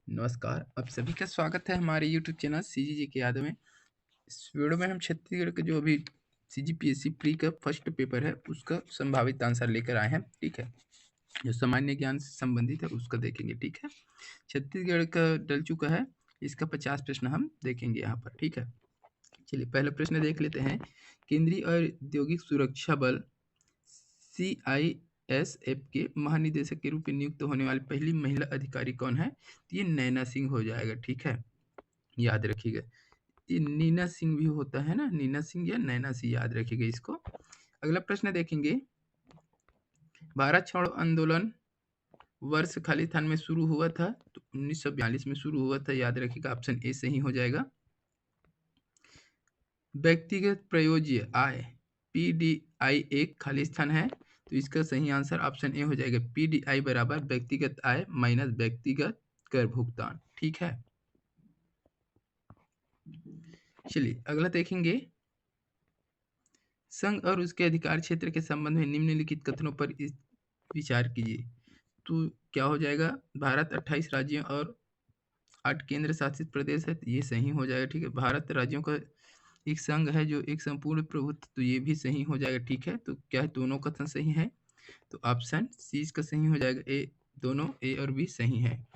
नमस्कार, आप सभी का स्वागत है हमारे यूट्यूब चैनल सीजीजी के यादव में। इस वीडियो में हम छत्तीसगढ़ का जो अभी सीजीपीएससी प्री का फर्स्ट पेपर है उसका संभावित आंसर लेकर आए हैं। ठीक है, जो सामान्य ज्ञान से संबंधित है उसका देखेंगे। ठीक है, छत्तीसगढ़ का डल चुका है, इसका 50 प्रश्न हम देखेंगे यहाँ पर। ठीक है, चलिए पहला प्रश्न देख लेते हैं। केंद्रीय औद्योगिक सुरक्षा बल CISF के महानिदेशक के रूप में नियुक्त होने वाली पहली महिला अधिकारी कौन है? तो ये नैना सिंह हो जाएगा। ठीक है, याद रखिएगा। ये नीना सिंह भी होता है ना, नीना सिंह या नैना सिंह, याद रखिएगा इसको। अगला प्रश्न देखेंगे। भारत छोड़ो आंदोलन वर्ष खालिस्तान में शुरू हुआ था, तो 1942 में शुरू हुआ था, याद रखिएगा। ऑप्शन ए सही हो जाएगा। व्यक्तिगत प्रयोज्य आय PDI एक खालिस्तान है, तो इसका सही आंसर ऑप्शन ए हो जाएगा। PDI बराबर व्यक्तिगत आय माइनस व्यक्तिगत कर भुगतान। ठीक है, चलिए अगला देखेंगे। संघ और उसके अधिकार क्षेत्र के संबंध में निम्नलिखित कथनों पर विचार कीजिए। तो क्या हो जाएगा? भारत 28 राज्यों और 8 केंद्र शासित प्रदेश है, तो ये सही हो जाएगा। ठीक है, भारत राज्यों का एक संघ है जो एक संपूर्ण प्रभुत्व, तो ये भी सही हो जाएगा। ठीक है, तो क्या है, दोनों कथन सही है, तो ऑप्शन सी इसका सही हो जाएगा। ए, दोनों ए और बी सही है।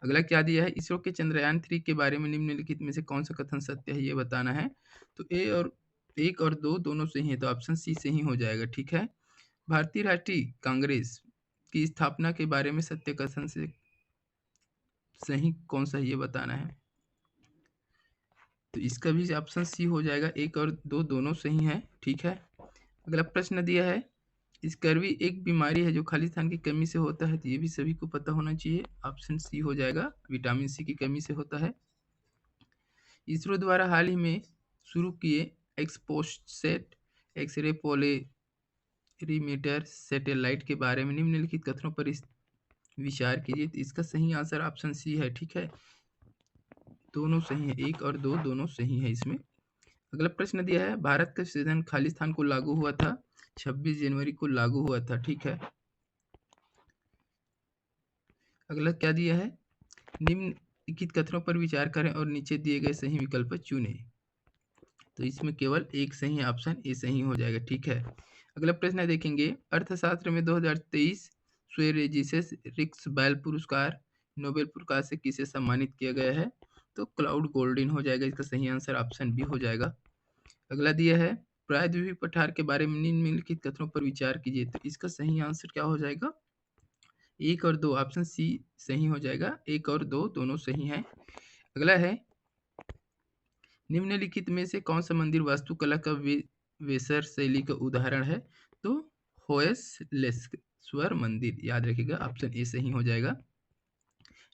अगला क्या दिया है? इसरो के चंद्रयान 3 के बारे में निम्नलिखित में से कौन सा कथन सत्य है, ये बताना है। तो ए और 1 और 2 दोनों सही है, तो ऑप्शन सी सही हो जाएगा। ठीक है, भारतीय राष्ट्रीय कांग्रेस की स्थापना के बारे में सत्य कथन से सही कौन सा है, ये बताना है। तो इसका भी ऑप्शन सी हो जाएगा। 1 और 2 दोनों सही है। ठीक है, अगला प्रश्न दिया है। स्कर्वी एक बीमारी है जो खालिस्तान की कमी से होता है, तो ये भी सभी को पता होना चाहिए। ऑप्शन सी हो जाएगा, विटामिन सी की कमी से होता है। इसरो द्वारा हाल ही में शुरू किए एक्सपोसेट एक्सरे पोलरीमीटर सैटेलाइट के बारे में निम्नलिखित कथनों पर विचार कीजिए। तो इसका सही आंसर ऑप्शन सी है। ठीक है, दोनों सही है, 1 और 2 दोनों सही है इसमें। अगला प्रश्न दिया है। भारत का संविधान खालिस्तान को लागू हुआ था, 26 जनवरी को लागू हुआ था। ठीक है, अगला क्या दिया है? निम्नलिखित कथनों पर विचार करें और नीचे दिए गए सही विकल्प चुनें। तो इसमें केवल एक सही है, ऑप्शन ए सही हो जाएगा। ठीक है, अगला प्रश्न देखेंगे। अर्थशास्त्र में 2023 स्वेरेजिसेस रिक्स बैल पुरस्कार नोबेल पुरस्कार से किसे सम्मानित किया गया है? तो क्लाउड गोल्डन हो जाएगा, इसका सही आंसर ऑप्शन बी हो जाएगा। अगला दिया है। प्रायद्वीपीय पठार के बारे में निम्नलिखित कथनों पर विचार कीजिए। तो इसका सही आंसर क्या हो जाएगा? 1 और 2, ऑप्शन सी सही हो जाएगा। 1 और 2 दोनों सही हैं। अगला है। निम्नलिखित में से कौन सा मंदिर वास्तुकला का वेसर शैली का उदाहरण है? तो होयसलेश्वर मंदिर, याद रखिएगा, ऑप्शन ए सही हो जाएगा।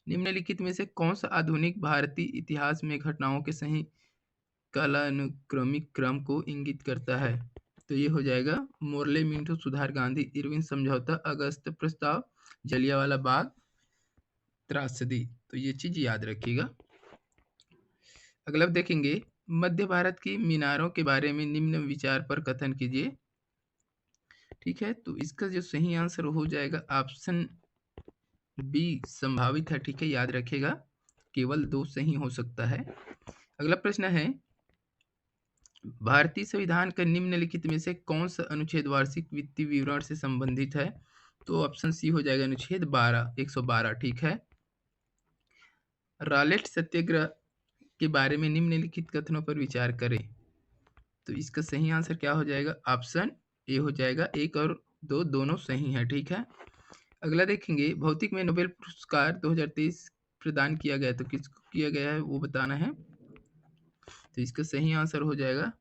निम्नलिखित में से कौन सा आधुनिक भारतीय इतिहास में घटनाओं के सही कालानुक्रमिक क्रम को इंगित करता है? तो ये हो जाएगा मोरले मिंटो सुधार गांधी इरविन समझौता अगस्त प्रस्ताव जलियांवाला बाग त्रासदी। तो ये चीज याद रखिएगा। अगला देखेंगे। मध्य भारत की मीनारों के बारे में निम्न विचार पर कथन कीजिए। ठीक है, तो इसका जो सही आंसर हो जाएगा ऑप्शन बी संभावित है। ठीक है, याद रखिएगा, केवल 2 सही हो सकता है। अगला प्रश्न है। भारतीय संविधान का निम्नलिखित में से कौन सा अनुच्छेद वार्षिक वित्तीय विवरण से संबंधित है? तो ऑप्शन सी हो जाएगा अनुच्छेद 112। ठीक है, रॉलेट सत्याग्रह के बारे में निम्नलिखित कथनों पर विचार करें। तो इसका सही आंसर क्या हो जाएगा? ऑप्शन ए हो जाएगा। 1 और 2 दोनों सही है। ठीक है, अगला देखेंगे। भौतिक में नोबेल पुरस्कार 2023 प्रदान किया गया, तो किसको किया गया है वो बताना है। तो इसका सही आंसर हो जाएगा,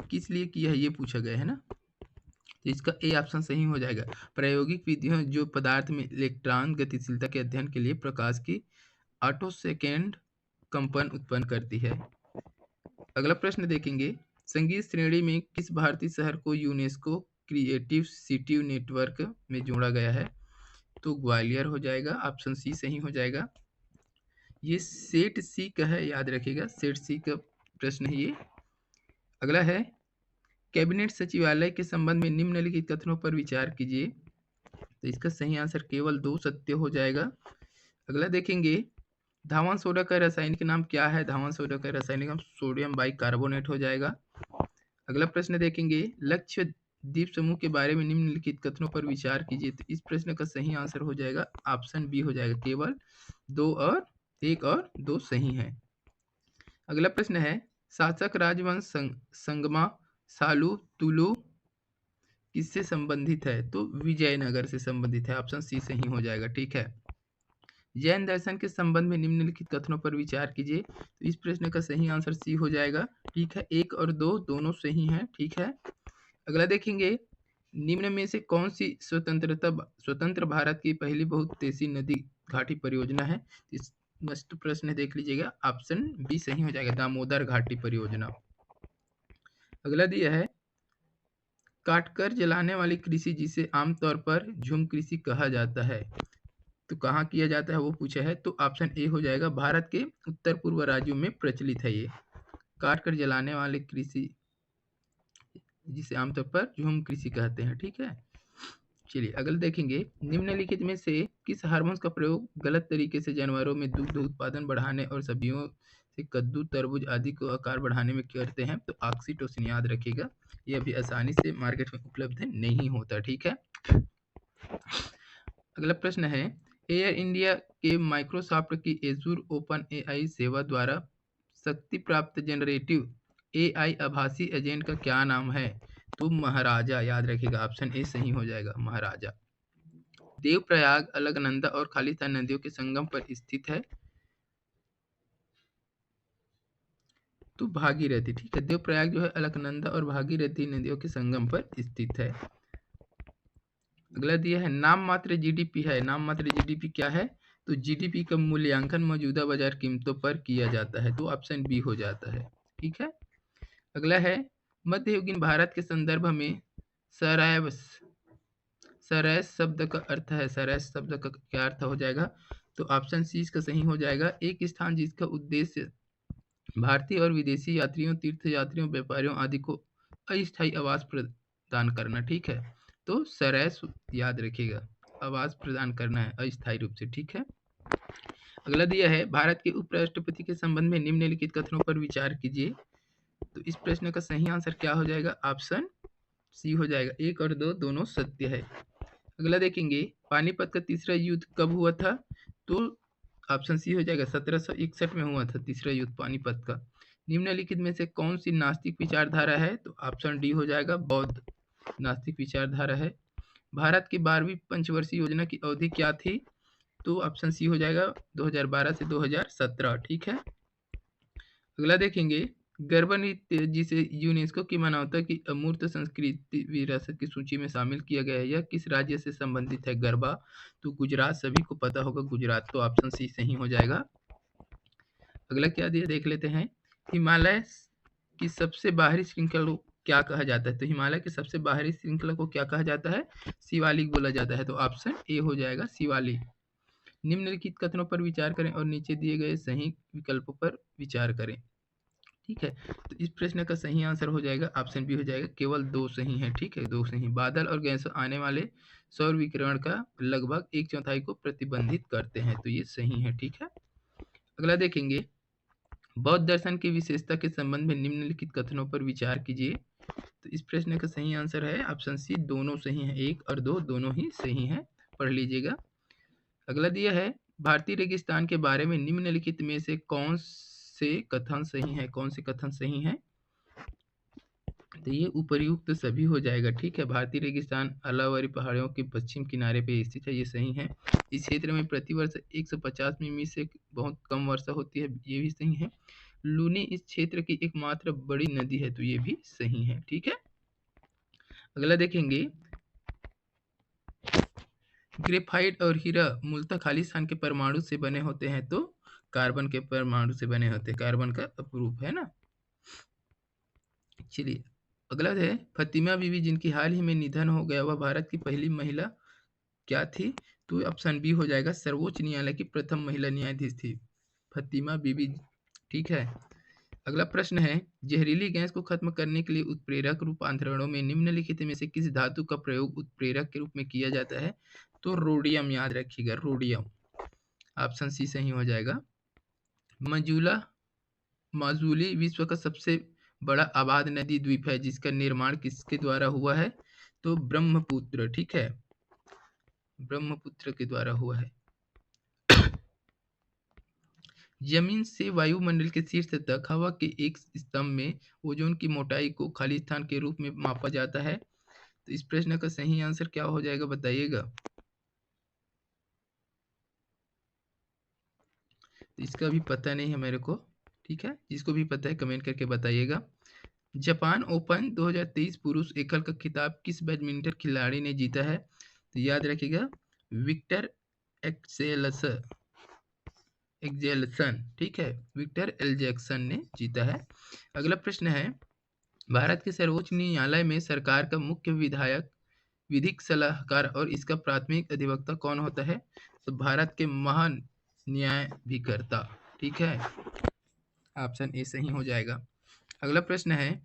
किस लिए किया है ये पूछा गया है ना, तो इसका ए ऑप्शन सही हो जाएगा। प्रायोगिक विधियों जो पदार्थ में इलेक्ट्रॉन गतिशीलता के अध्ययन के लिए प्रकाश की ऑटो सेकेंड कंपन उत्पन्न करती है। अगला प्रश्न देखेंगे। संगीत श्रेणी में किस भारतीय शहर को यूनेस्को क्रिएटिव सिटी नेटवर्क में जोड़ा गया है? तो ग्वालियर हो जाएगा, ऑप्शन सी सही हो जाएगा। ये सेट सी का है, याद रखिएगा, सेट सी का प्रश्न है ये। अगला है। कैबिनेट सचिवालय के संबंध में निम्नलिखित कथनों पर विचार कीजिए। तो इसका सही आंसर केवल 2 सत्य हो जाएगा। अगला देखेंगे, धावन सोडा का रासायनिक नाम क्या है? धावन सोडा का रासायनिक नाम सोडियम बाइकार्बोनेट हो जाएगा। अगला प्रश्न देखेंगे, लक्षद्वीप समूह के बारे में निम्नलिखित कथनों पर विचार कीजिए। तो इस प्रश्न का सही आंसर हो जाएगा ऑप्शन बी हो जाएगा, केवल 1 और 2 सही है। अगला प्रश्न है, शासक राजवंश संगमा सालू तुलु किससे संबंधित है? तो विजयनगर से संबंधित है, ऑप्शन सी सही हो जाएगा। ठीक है। जैन दर्शन के संबंध में निम्नलिखित कथनों पर विचार कीजिए। तो इस प्रश्न का सही आंसर सी हो जाएगा। ठीक है, 1 और 2 दोनों सही हैं। ठीक है। अगला देखेंगे, निम्न में से कौन सी स्वतंत्र भारत की पहली बहुउद्देशीय नदी घाटी परियोजना है? इस नेक्स्ट प्रश्न देख लीजिएगा, ऑप्शन बी सही हो जाएगा, दामोदर घाटी परियोजना। अगला दिया है, काटकर जलाने वाली कृषि जिसे आमतौर पर झूम कृषि कहा जाता है, तो कहाँ किया जाता है वो पूछा है। तो ऑप्शन ए हो जाएगा, भारत के उत्तर पूर्व राज्यों में प्रचलित है ये काट कर जलाने वाले कृषि जिसे आमतौर पर झूम कृषि कहते हैं। ठीक है। चलिए अगला देखेंगे, निम्नलिखित में से किस हार्मोन का प्रयोग गलत तरीके से जानवरों में दुग्ध उत्पादन बढ़ाने और सब्जियों से कद्दू तरबूज आदि को आकार बढ़ाने में करते हैं? तो ऑक्सीटोसिन याद रखिएगा, ये अभी आसानी से मार्केट में उपलब्ध नहीं होता। ठीक है। अगला प्रश्न है, एयर इंडिया के माइक्रोसॉफ्ट की एजूर ओपन एआई सेवा द्वारा शक्ति प्राप्त जनरेटिव एआई आभासी एजेंट का क्या नाम है? तो महाराजा याद रखिएगा, ऑप्शन ए सही हो जाएगा, महाराजा। देवप्रयाग अलकनंदा और खालिस्तान नदियों के संगम पर स्थित है, तो भागीरथी। ठीक है, देवप्रयाग जो है अलकनंदा और भागीरथी नदियों के संगम पर स्थित है। अगला दिया है, नाम मात्र जीडीपी है, नाम मात्र जीडीपी क्या है? तो जीडीपी का मूल्यांकन मौजूदा बाजार कीमतों पर किया जाता है, तो ऑप्शन बी हो जाता है। ठीक है। अगला है, मध्ययुगीन भारत के संदर्भ में सरायस सरायस शब्द का अर्थ है, सरायस शब्द का क्या अर्थ हो जाएगा? तो ऑप्शन सी इसका सही हो जाएगा, एक स्थान जिसका उद्देश्य भारतीय और विदेशी यात्रियों, तीर्थ यात्रियों, व्यापारियों आदि को अस्थायी आवास प्रदान करना। ठीक है, तो सरायस याद रखिएगा, आवास प्रदान करना है अस्थायी रूप से। ठीक है। अगला दिया है, भारत के उपराष्ट्रपति के संबंध में निम्नलिखित कथनों पर विचार कीजिए। तो इस प्रश्न का सही आंसर क्या हो जाएगा? ऑप्शन सी हो जाएगा, 1 और 2 दोनों सत्य है। अगला देखेंगे, पानीपत का तीसरा युद्ध कब हुआ था? तो ऑप्शन सी हो जाएगा, 1761 में हुआ था तीसरा युद्ध पानीपत का। निम्नलिखित में से कौन सी नास्तिक विचारधारा है? तो ऑप्शन डी हो जाएगा, बौद्ध नास्तिक विचारधारा है। भारत की 12वीं पंचवर्षीय योजना की अवधि क्या थी? तो ऑप्शन सी हो जाएगा, 2012 से 2017। ठीक है। अगला देखेंगे, गरबा नृत्य जिसे यूनेस्को की मानवता की अमूर्त संस्कृति विरासत की सूची में शामिल किया गया है, यह किस राज्य से संबंधित है? गरबा तो गुजरात, सभी को पता होगा गुजरात, तो ऑप्शन सी सही हो जाएगा। अगला क्या दिया देख लेते हैं, हिमालय की सबसे बाहरी श्रृंखला को क्या कहा जाता है? तो हिमालय की सबसे बाहरी श्रृंखला को क्या कहा जाता है? शिवालिक बोला जाता है, तो ऑप्शन ए हो जाएगा, शिवालिक। निम्नलिखित कथनों पर विचार करें और नीचे दिए गए सही विकल्पों पर विचार करें। ठीक है, तो इस प्रश्न का सही आंसर हो जाएगा, ऑप्शन बी हो जाएगा, केवल 2 सही है। ठीक है, 2 सही। बादल और गैसों आने वाले सौर विकिरण का लगभग 1/4 को प्रतिबंधित करते हैं, तो ये सही है। ठीक है। अगला देखेंगे, बौद्ध दर्शन की विशेषता के संबंध में निम्नलिखित कथनों पर विचार कीजिए। तो इस प्रश्न का सही आंसर है ऑप्शन सी, दोनों सही है, 1 और 2 दोनों ही सही है, पढ़ लीजिएगा। अगला दिया है, भारतीय रेगिस्तान के बारे में निम्नलिखित में से कौन से कथन सही है? कौन से कथन सही है? तो ये उपर्युक्त सभी हो जाएगा। ठीक है, भारतीय रेगिस्तान अलावरी पहाड़ियों के पश्चिम किनारे पे स्थित है, ये सही है। इस क्षेत्र में प्रतिवर्ष 150 मिमी से बहुत कम वर्षा होती है, ये भी सही है। लूनी इस क्षेत्र की एकमात्र बड़ी नदी है, तो ये भी सही है। ठीक है। अगला देखेंगे, ग्रेफाइट और हीरा मूलतः खालिस्तान के परमाणु से बने होते हैं, तो कार्बन के परमाणु से बने होते हैं, कार्बन का अपरूप है ना। चलिए अगला है, फतिमा बीवी जिनकी हाल ही में निधन हो गया, वह भारत की पहली महिला क्या थी? तो ऑप्शन बी हो जाएगा, सर्वोच्च न्यायालय की प्रथम महिला न्यायाधीश थी फतिमा बीबी। ठीक है। अगला प्रश्न है, जहरीली गैस को खत्म करने के लिए उत्प्रेरक रूपांतरणों में निम्नलिखित में से किस धातु का प्रयोग उत्प्रेरक के रूप में किया जाता है? तो रोडियम याद रखिएगा, रोडियम। ऑप्शन सी सही हो जाएगा। माजुली विश्व का सबसे बड़ा आबाद नदी द्वीप है जिसका निर्माण किसके द्वारा हुआ है? तो ब्रह्मपुत्र, ठीक है, ब्रह्मपुत्र के द्वारा हुआ है। जमीन से वायुमंडल के शीर्ष तक हवा के एक स्तंभ में ओजोन की मोटाई को खाली स्थान के रूप में मापा जाता है। तो इस प्रश्न का सही आंसर क्या हो जाएगा, बताइएगा। तो इसका भी पता नहीं है मेरे को, ठीक है, जिसको भी पता है कमेंट करके बताइएगा। जापान ओपन 2023 पुरुष एकल का खिताब किस बैडमिंटन खिलाड़ी ने जीता है? तो याद रखिएगा, विक्टर एक्जेल्सन, ठीक है, विक्टर एल्जेक्सन ने जीता है। अगला प्रश्न है, भारत के सर्वोच्च न्यायालय में सरकार का मुख्य विधिक सलाहकार और इसका प्राथमिक अधिवक्ता कौन होता है? तो भारत के महान न्यायाधिकर्ता, ठीक है, ऑप्शन ए सही हो जाएगा। अगला प्रश्न है,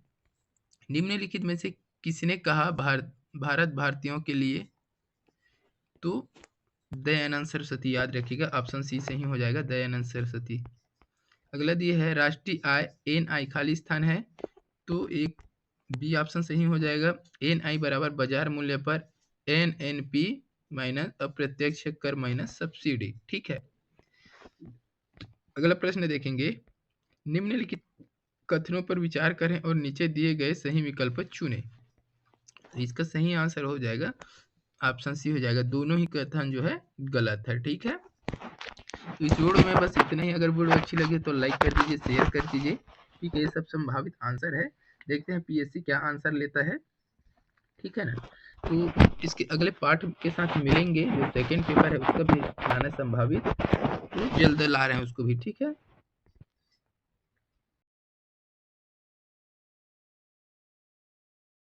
निम्नलिखित में से किसने कहा भारत भारतीयों के लिए? तो दयानंद सरस्वती, याद रखिएगा, ऑप्शन सी सही हो जाएगा, दयानंद सरस्वती। अगला दिया है राष्ट्रीय आय एनआई खाली स्थान है, तो एक बी ऑप्शन सही हो जाएगा। एनआई बराबर बाजार मूल्य पर एनएनपी माइनस अप्रत्यक्ष कर माइनस सब्सिडी, ठीक है। अगला प्रश्न देखेंगे, निम्नलिखित कथनों पर विचार करें और नीचे दिए गए सही विकल्प चुनें। तो इसका सही आंसर हो जाएगा ऑप्शन सी हो जाएगा, दोनों ही कथन जो है गलत है, ठीक है। तो इस वीडियो में बस इतना ही। अगर वीडियो अच्छी लगे तो लाइक कर दीजिए, शेयर कर दीजिए, ठीक है। ये सब संभावित आंसर है, देखते हैं पीएससी क्या आंसर लेता है, ठीक है ना। तो इसके अगले पार्ट के साथ मिलेंगे, जो सेकंड पेपर है उसका भी लाना संभावित, तो जल्द ला रहे हैं उसको भी, ठीक है।